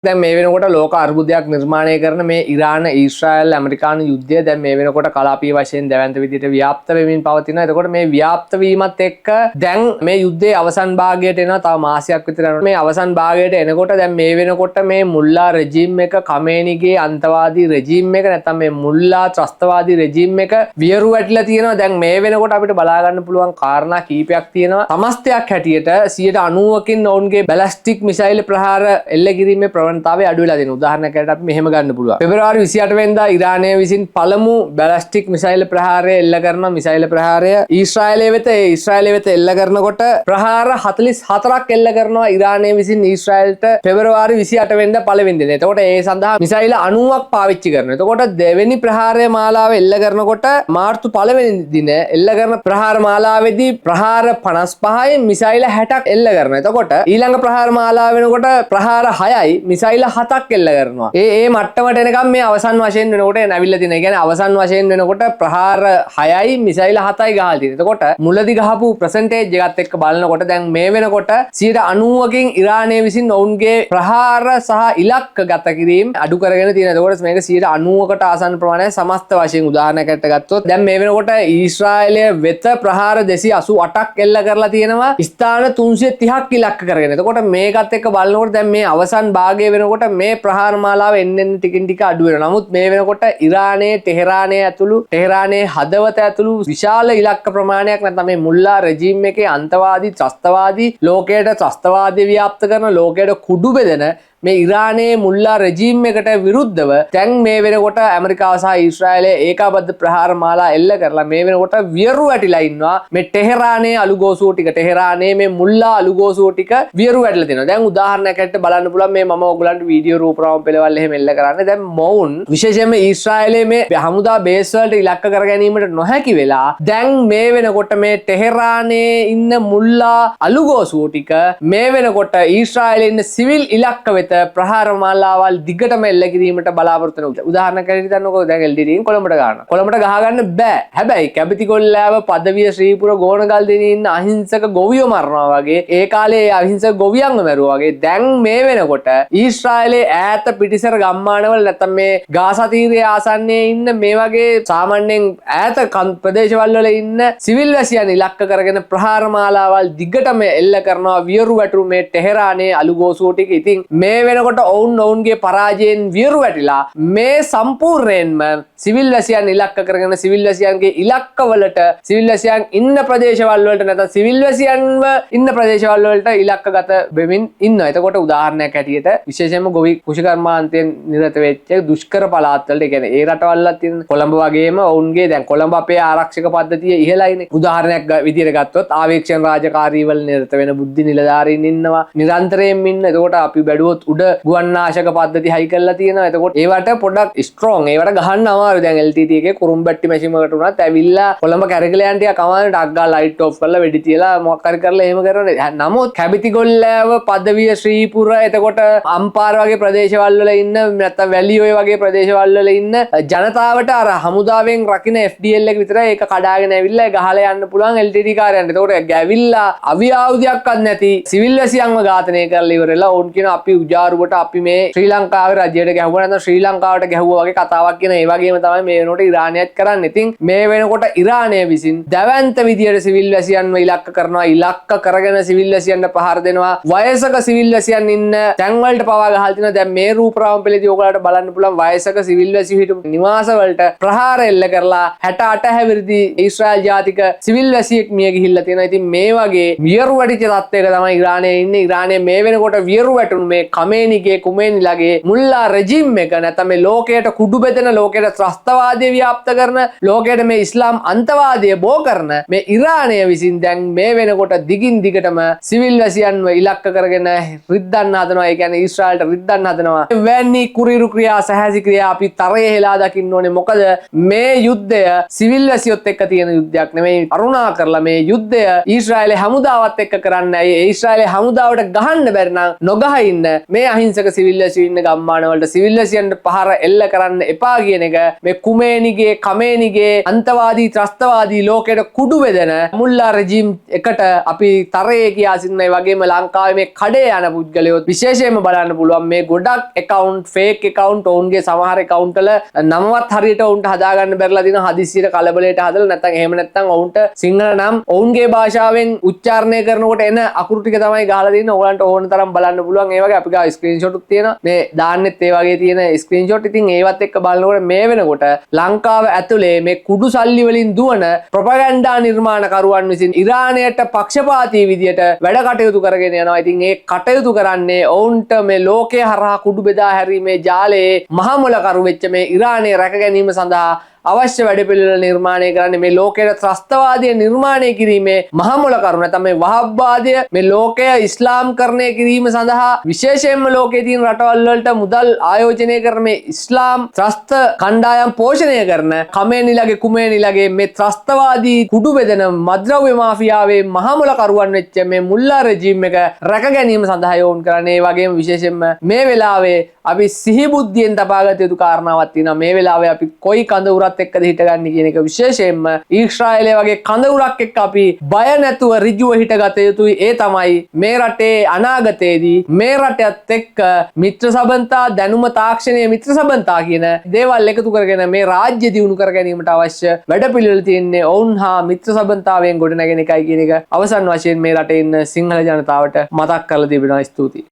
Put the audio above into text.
දැන් මේ වෙනකොට ලෝක අර්බුදයක් නිර්මාණය කරන මේ ඉරාන ඊශ්‍රායල් ඇමරිකානු යුද්ධය දැන් මේ වෙනකොට කලාපීය වශයෙන් දැවැන්ත විදිහට ව්‍යාප්ත වෙමින් පවතිනවා. එතකොට මේ ව්‍යාප්ත වීමත් එක්ක දැන් මේ යුද්ධයේ අවසන් භාගයට එනවා. තව මාසයක් විතර යනකොට මේ අවසන් භාගයට එනකොට දැන් මේ වෙනකොට මේ මුල්ලා රෙජිම් එක, කමේනිගේ අන්තවාදී රෙජිම් එක, නැත්නම් මේ මුල්ලා ත්‍රස්තවාදී රෙජිම් එක වියරු වැටිලා තියෙනවා. දැන් මේ වෙනකොට අපිට බලා ගන්න පුළුවන් කාරණා කීපයක් තියෙනවා. සමස්තයක් හැටියට 90%කින් ඔවුන්ගේ බැලිස්ටික් මිසයිල් ප්‍රහාර එල්ල කිරීමේ ප්‍රවණතාවය අඩු වෙලා තියෙනවා. උදාහරණයක් ඇරලා අපි මෙහෙම ගන්න පුළුවන්. පෙබරවාරි 28 වෙනිදා ඉරානය විසින් පළමු බැලිස්ටික් මිසයිල් ප්‍රහාරය එල්ල කරන මිසයිල් ප්‍රහාරය ඊශ්‍රායලය වෙත එල්ල කරනකොට ප්‍රහාර 44ක් එල්ල කරනවා ඉරානය විසින් ඊශ්‍රායලට පෙබරවාරි 28 වෙනිදා පළවෙනි දිනේ. එතකොට ඒ සඳහා මිසයිල් 90ක් පාවිච්චි කරනවා. එතකොට දෙවෙනි ප්‍රහාරය මාලාව එල්ල කරනකොට මාර්තු 1 වෙනි දින එල්ල කරන ප්‍රහාර මාලාවේදී ප්‍රහාර 55යි මිසයිල් 60ක් එල්ල කරනවා. එතකොට ඊළඟ ප්‍රහාර මාලාව වෙනකොට ප්‍රහාර 6යි මිසයිල් 7ක් එල්ල කරනවා. ඒ මට්ටමට එනකම් මේ අවසන් වශයෙන් වෙනකොට නැවිල්ලා තියෙනවා. ඒ කියන්නේ අවසන් වශයෙන් වෙනකොට ප්‍රහාර 6යි මිසයිල් 7යි ගහලා තියෙනවා. එතකොට මුලදී ගහපු ප්‍රසන්ටේජ් එකත් එක්ක බලනකොට දැන් මේ වෙනකොට 90%කින් ඉරානය විසින් ඔවුන්ගේ ප්‍රහාර සහ ඉලක්ක ගත කිරීම අඩු කරගෙන තියෙනවා. එතකොට මේක 90%කට ආසන්න ප්‍රමාණයක් සමස්ත වශයෙන් උදාහරණයකට ගත්තොත් දැන් මේ වෙනකොට ඊශ්‍රායලය වෙත ප්‍රහාර 288ක් එල්ල කරලා තියෙනවා. ස්ථාන 330ක් ඉලක්ක කරගෙන. එතකොට මේකත් එක්ක බලනකොට දැන් මේ අවසන් භාගය වෙනකොට මේ ප්‍රහාර මාලාව එන්න ටිකින් ටික අඩු වෙනවා. නමුත් මේ වෙනකොට ඉරානයේ ටෙහෙරානයේ හදවත ඇතුළු විශාල ඉලක්ක ප්‍රමාණයක් නැත්නම් මේ මුල්ලා රෙජිම් එකේ අන්තවාදී ත්‍රස්තවාදී ලෝකයට ත්‍රස්තවාදී ව්‍යාප්ත කරන ලෝකයට කුඩු බෙදෙන මේ ඉරානයේ මුල්ලා රෙජිම් එකට විරුද්ධව දැන් මේ වෙනකොට ඇමරිකාව සහ ඊශ්‍රායලය ඒකාබද්ධ ප්‍රහාර මාලා එල්ල කරලා මේ වෙනකොට වියරු වැටිලා ඉන්නවා. මේ ටෙහෙරානයේ අලුගෝසුව ටික ටෙහෙරානයේ මේ මුල්ලා අලුගෝසුව ටික වියරු වැටිලා තියෙනවා. දැන් උදාහරණයක් ඇරෙට බලන්න පුළුවන් මේ මම ඔයගලන්ට වීඩියෝ රූපරාම පෙළවල් එහෙම එල්ල කරන්නේ. දැන් මොවුන් විශේෂයෙන්ම ඊශ්‍රායලයේ මේ හමුදා බේස් වලට ඉලක්ක කර ගැනීමට නොහැකි වෙලා දැන් මේ වෙනකොට මේ ටෙහෙරානයේ ඉන්න මුල්ලා අලුගෝසුව ටික මේ වෙනකොට ඊශ්‍රායලයේ ඉන්න සිවිල් ඉලක්ක වෙත ප්‍රහාර මාලාවල් දිගටම එල්ල කිරීමට බලාපොරොත්තු වෙනවා. උදාහරණයක් ඇරෙට හිතන්නකෝ දැන් LTTෙන් කොළඹට ගන්නවා. කොළඹට ගහ ගන්න බෑ. හැබැයි කැපිතිකොල්ලාව පදවිය ශ්‍රීපුර ගෝණගල් දෙනේ ඉන්න අහිංසක ගොවියෝ මරනවා වගේ ඒ කාලේ අහිංසක ගොවියන්ව මරුවා වගේ දැන් මේ වෙනකොට ඊශ්‍රායලයේ ඈත පිටිසර ගම්මානවල නැත්නම් මේ ගාසා තීරයේ ආසන්නයේ ඉන්න මේ වගේ සාමාන්‍යයෙන් ඈත ප්‍රදේශවල වල ඉන්න සිවිල් වැසියන් ඉලක්ක කරගෙන ප්‍රහාර මාලාවල් දිගටම එල්ල කරනවා වියරු වැටු මේ ටෙහෙරානයේ අලුගෝසුව ටික. ඉතින් මේ වෙනකොට ඔවුන්ගේ පරාජයෙන් වියරු වැටිලා මේ සම්පූර්ණයෙන්ම සිවිල් වැසියන් ඉලක්ක කරගෙන සිවිල් වැසියන්ගේ ඉලක්කවලට සිවිල් වැසියන් ඉන්න ප්‍රදේශවල වලට නැත්නම් සිවිල් වැසියන්ව ඉන්න ප්‍රදේශවල වලට ඉලක්කගත වෙමින් ඉන්නවා. එතකොට උදාහරණයක් ඇටියට විශේෂයෙන්ම ගොවි කෘෂිකර්මාන්තයෙන් නිරත වෙච්ච දුෂ්කර පළාත් වලට, ඒ කියන්නේ ඒ රටවල්ලා තියෙන කොළඹ වගේම ඔවුන්ගේ දැන් කොළඹ අපේ ආරක්ෂක පද්ධතිය ඉහළයිනේ. උදාහරණයක් විදියට ගත්තොත් ආවේක්ෂණ රාජකාරීවල නිරත වෙන බුද්ධි නිලධාරීන් ඉන්නවා. නිරන්තරයෙන් ඉන්න. එතකොට අපි බැලුවොත් උඩ ගුවන්නාශක පද්ධති හයි කරලා තියෙනවා. එතකොට ඒවට පොඩක් ස්ට්‍රෝං ඒවට ගහන්න අමාරු. දැන් LTT එකේ කුරුම්බැට්ටි මැෂින් එකකට උනත් ඇවිල්ලා කොළඹ කැරකලයන් ටික කමාන ඩක් ගාලා ලයිට් ඔෆ් කරලා වෙඩි තියලා මොකක් හරි කරලා එහෙම කරනවා. නමුත් කැබිතිගොල්ලෑව පදවිය ශ්‍රීපුර එතකොට අම්පාර වගේ ප්‍රදේශවල වල ඉන්න නැත්නම් වැලිඔය වගේ ප්‍රදේශවල වල ඉන්න ජනතාවට අර හමුදාවෙන් රකින්න FDL එක විතරයි ඒක කඩාගෙන ඇවිල්ලා ගහලා යන්න පුළුවන් LTT කාර්යයන්ට. එතකොට ගැවිල්ලා අවි ආයුධයක්වත් නැති සිවිල් වැසියන්ව ඝාතනය කරලා ඉවරලා ඕන් කියන අපි උජාරුවට අපි මේ ශ්‍රී ලංකාවේ රජයට ගැහුවා නැත්නම් ශ්‍රී ලංකාවට ගැහුවා වගේ කතාවක් කියන ඒ වගේම තමයි මේ වෙනකොට ඉරානයත් කරන්නේ. ඉතින් මේ වෙනකොට ඉරානය විසින් දැවැන්ත විදියට සිවිල් වැසියන්ව ඉලක්ක කරනවා. ඉලක්ක කරගෙන සිවිල් වැසියන්ට පහර දෙනවා. වයසක සිවිල් වැසියන් ඉන්න තැන් වලට පවා ගහලා තිනවා. දැන් මේ රූපරාම පෙළේදී ඔයගලට බලන්න පුළුවන් වයසක සිවිල් වැසියෝ හිටපු නිවාස වලට ප්‍රහාර එල්ල කරලා 68 හැවිරිදි ඊශ්‍රායල් ජාතික සිවිල් වැසියෙක් මිය ගිහිල්ලා තියෙනවා. ඉතින් මේ වගේ වියරු වැටිච්ච තත්ත්වයක තමයි ඉරානයේ ඉන්නේ. ඉරානයේ මේ වෙනකොට වියරු වැටුණු මේ කමේනිගේ කුමේනිලාගේ මුල්ලා රෙජිම් එක නැත්නම් මේ ලෝකයට කුඩු බෙදෙන ලෝකයට ත්‍රස්තවාදී ව්‍යාප්ත කරන ලෝකයට මේ ඉස්ලාම් අන්තවාදය බෝ කරන මේ ඉරානය විසින් දැන් මේ වෙනකොට දිගින් දිගටම සිවිල් වැසියන්ව ඉලක්ක කරගෙන රිද්දන්න හදනවා. ඒ කියන්නේ ඊශ්‍රායලට රිද්දන්න හදනවා. වැනි කුරිරු ක්‍රියා සහජ ක්‍රියා අපි තරයේ හෙලා දකින්න ඕනේ. මොකද මේ යුද්ධය සිවිල් වැසියොත් එක්ක තියෙන යුද්ධයක් නෙමෙයි. කරුණා කරලා මේ යුද්ධය ඊශ්‍රායලේ හමුදාවත් එක්ක කරන්නේ. ඒ ඊශ්‍රායලේ හමුදාවට ගහන්න බැරි නම් නොගහ ඉන්න මේ මේ අහිංසක සිවිල් වැසියෝ ඉන්න ගම්මානවලට සිවිල් වැසියන්ට පහර එල්ල කරන්න එපා කියන එක මේ කුමේනිගේ කමේනිගේ අන්තවාදී ත්‍රස්තවාදී ලෝකයට කුඩු බෙදෙන මුල්ලා රෙජිම් එකට අපි තරයේ කියා සිටින ඒ වගේම ලංකාවේ මේ කඩේ යන පුද්ගලයෝ විශේෂයෙන්ම බලන්න පුළුවන් මේ ගොඩක් account fake account ඔවුන්ගේ සමහර account වල නමවත් හරියට ඔවුන්ට හදාගන්න බැරිලා දින හදිස්සියට කලබලයට හදලා නැත්නම් එහෙම නැත්නම් ඔවුන්ට සිංහල නම් ඔවුන්ගේ භාෂාවෙන් උච්චාරණය කරනකොට එන අකුරු ටික තමයි ගහලා දෙන්නේ. ඕගලන්ට ඕන තරම් බලන්න පුළුවන්. ඒ වගේ අපි ගාව ස්ක්‍රීන්ෂොට් උත් තියෙනවා. මේ දාන්නෙත් ඒ වගේ තියෙන ස්ක්‍රීන්ෂොට්. ඉතින් ඒවත් එක්ක බලනකොට මේ වෙනකොට ලංකාව ඇතුලේ මේ කුඩු සල්ලි වලින් දුවන ප්‍රොපගැන්ඩා නිර්මාණකරුවන් විසින් ඉරානයට පක්ෂපාතී විදියට වැඩ කටයුතු කරගෙන යනවා. ඉතින් ඒ කටයුතු කරන්නේ ඔවුන්ට මේ ලෝකයේ හරහා කුඩු බෙදා හැරීමේ ජාලයේ මහමොලකරු වෙච්ච මේ ඉරානය රැක ගැනීම සඳහා අවශ්‍ය වැඩපිළිවෙල නිර්මාණය කරන්නේ මේ ලෝකයේ ත්‍රස්තවාදය නිර්මාණය කිරීමේ මහමොල කරුණ තමයි වහබ්වාදය මේ ලෝකය ඉස්ලාම්කරණය කිරීම සඳහා විශේෂයෙන්ම ලෝකයේ තියෙන රටවල් වලට මුදල් ආයෝජනය කරන මේ ඉස්ලාම් ත්‍රස්ත කණ්ඩායම් පෝෂණය කරන කමේනිලගේ කුමේනිලගේ මේ ත්‍රස්තවාදී කුඩු බෙදෙන මද්‍රව්‍ය මාෆියාවේ මහමොල කරුවන් වෙච්ච මේ මුල්ලා රෙජිම් එක රැක ගැනීම සඳහා යොමු කරන්නේ. ඒ වගේම විශේෂයෙන්ම මේ වෙලාවේ අපි සිහි බුද්ධියෙන් තබාගත යුතු කාරණාවක් තියෙනවා. මේ වෙලාවේ අපි කොයි කඳවුරක් එක්කද හිටගන්නේ කියන එක විශේෂයෙන්ම ඊශ්‍රායලය වගේ කඳවුරක් එක්ක අපි බය නැතුව ඍජුව හිටගත යුතුයි. ඒ තමයි මේ රටේ අනාගතයේදී මේ රටත් එක්ක මිත්‍ර සබඳතා දැනුම තාක්ෂණයේ මිත්‍ර සබඳතා කියන දේවල් එකතු කරගෙන මේ රාජ්‍ය දියුණු කර ගැනීමට අවශ්‍ය වැඩපිළිවෙල තියෙන්නේ ඔවුන් හා මිත්‍ර සබඳතාවයෙන් ගොඩනැගෙන එකයි කියන එක අවසන් වශයෙන් මේ රටේ ඉන්න සිංහල ජනතාවට මතක් කරලා තිබෙනවා. ස්තුතියි.